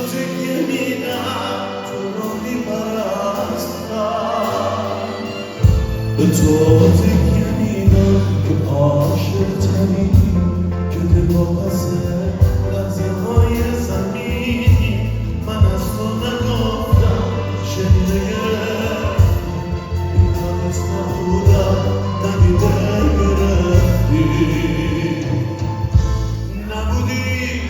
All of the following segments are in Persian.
تکیه میدم تو رو میپرستم به تو تکیه میدم که عاشق تری که دلواپسه لحظه های زمینی من از تو نگفتم شنیده میدانست نبودم ندیده گرفتی نبودی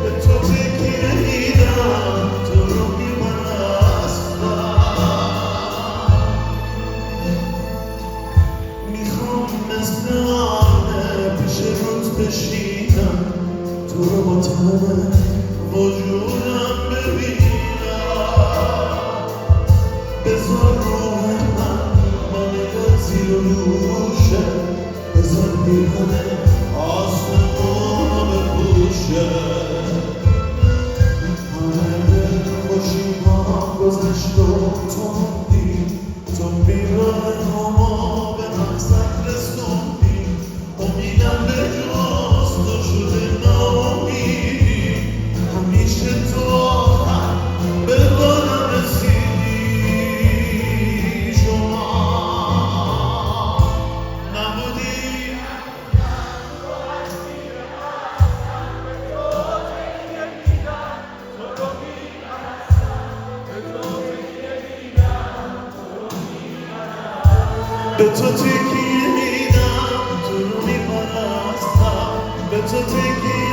به تو تکیه میدم تو رو میپرستم میخوام مثل آنه پیش روت بشینم تو رو با تمام وجودم ببینم بذار روح من مانده زیر و روشه بذار بیرونه آسمون رو بپوشه همه خوشی‌هام گذشت و تو موندی تو بی‌رحم‌ها به مقصد رسوندی امیدم به جز تو شده ناامیدی همیشه تو آخر به دادم رسیدی شما نبودی به تو تکیه میدم تو رو میپرستم به تو تکیه